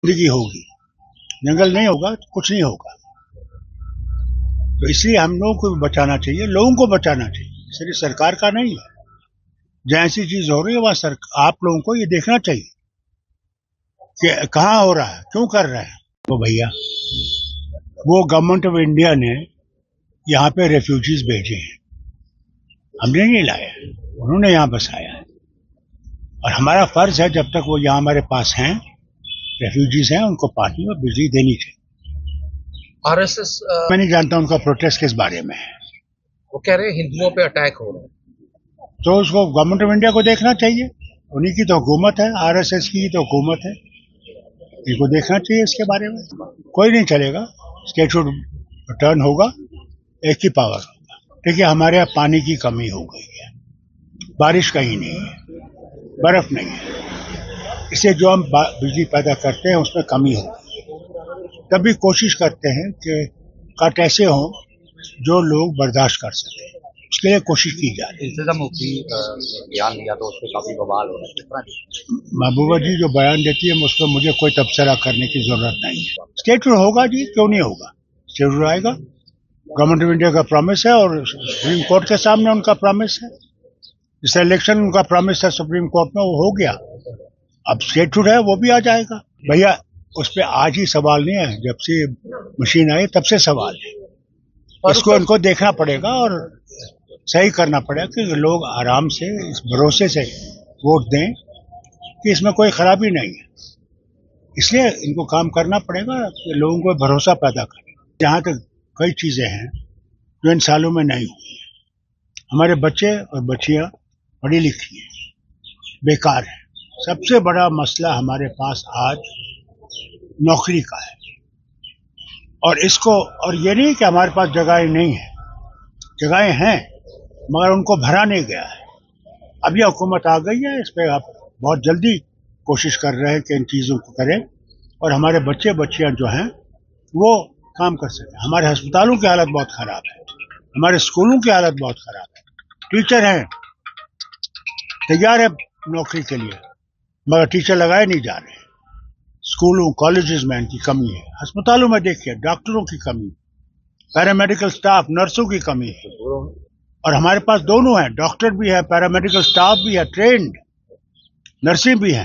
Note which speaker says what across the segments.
Speaker 1: जिंदगी होगी। जंगल नहीं होगा तो कुछ नहीं होगा। तो इसलिए हम लोगों को बचाना चाहिए, लोगों को बचाना चाहिए, सिर्फ सरकार का नहीं है। जहाँ ऐसी चीज हो रही है वहां आप लोगों को ये देखना चाहिए कि कहाँ हो रहा है, क्यों कर रहे हैं। तो भैया वो गवर्नमेंट ऑफ इंडिया ने यहाँ पे रेफ्यूजीज भेजे हैं, हमने नहीं लाया, उन्होंने यहाँ बसाया है। और हमारा फर्ज है जब तक वो यहाँ हमारे पास हैं, रेफ्यूजीज हैं, उनको पानी और बिजली देनी चाहिए।
Speaker 2: आरएसएस
Speaker 1: मैं नहीं जानता उनका प्रोटेस्ट किस बारे में है।
Speaker 2: वो कह रहे हैं हिंदुओं पे अटैक हो रहा है।
Speaker 1: तो उसको गवर्नमेंट ऑफ इंडिया को देखना चाहिए, उन्हीं की तो हुकूमत है, आरएसएस की तो हुकूमत है, इनको देखना चाहिए इसके बारे में। कोई नहीं चलेगा, स्टेटहुड रिटर्न होगा, एक ही पावर होगा। देखिए हमारे यहाँ पानी की कमी हो गई है, बारिश कहीं नहीं है, बर्फ नहीं है, इससे जो हम बिजली पैदा करते हैं उसमें कमी हो गई है। तभी कोशिश करते हैं कि कट ऐसे हों जो लोग बर्दाश्त कर सकें, उसके लिए कोशिश की जा रही है।
Speaker 2: इंतजाम मुफ्ती बयान दिया तो उससे काफी बवाल हो रहा है।
Speaker 1: महबूबा जी जो बयान देती है उस पर मुझे कोई तबसरा करने की जरूरत नहीं है। स्टेटहुड होगा जी, क्यों नहीं होगा, स्टेटहुड आएगा। गवर्नमेंट ऑफ इंडिया का प्रॉमिस है और सुप्रीम कोर्ट के सामने उनका प्रॉमिस है। इस इलेक्शन उनका प्रॉमिस है सुप्रीम कोर्ट में, वो हो गया, अब स्टेटहुड है वो भी आ जाएगा। भैया उस पर आज ही सवाल नहीं है, जब से मशीन आई तब से सवाल है। इसको इनको देखना पड़ेगा और सही करना पड़ेगा कि लोग आराम से इस भरोसे से वोट दें कि इसमें कोई खराबी नहीं है। इसलिए इनको काम करना पड़ेगा कि लोगों को भरोसा पैदा करें। जहाँ तक कई चीजें हैं जो इन सालों में नहीं हुई है। हमारे बच्चे और बच्चियां पढ़ी लिखी हैं, बेकार हैं। सबसे बड़ा मसला हमारे पास आज नौकरी का है। और इसको, और ये नहीं कि हमारे पास जगहें नहीं है, जगहें हैं मगर उनको भरा नहीं गया है। अब यह हुकूमत आ गई है, इस पर आप बहुत जल्दी कोशिश कर रहे हैं कि इन चीज़ों को करें और हमारे बच्चे बच्चियां जो हैं वो काम कर सकें। हमारे अस्पतालों की हालत बहुत खराब है, हमारे स्कूलों की हालत बहुत खराब है। टीचर हैं, तैयार है नौकरी के लिए, मगर टीचर लगाए नहीं जा रहे। स्कूलों कॉलेजेस में इनकी कमी है, अस्पतालों में देखिए डॉक्टरों की कमी, पैरामेडिकल स्टाफ, नर्सों की कमी है। और हमारे पास दोनों हैं, डॉक्टर भी है, पैरामेडिकल स्टाफ भी है, ट्रेंड नर्सिंग भी है,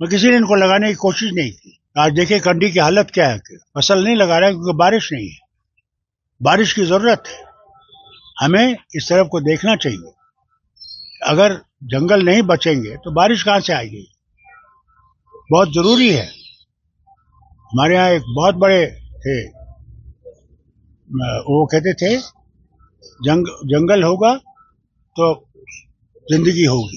Speaker 1: मगर किसी ने इनको लगाने की कोशिश नहीं की। आज देखिए कंडी की हालत क्या है, फसल नहीं लगा रहा है क्योंकि बारिश नहीं है। बारिश की जरूरत है, हमें इस तरफ को देखना चाहिए। अगर जंगल नहीं बचेंगे तो बारिश कहां से आएगी, बहुत जरूरी है। हमारे यहाँ एक बहुत बड़े थे, वो कहते थे जंगल होगा तो जिंदगी होगी।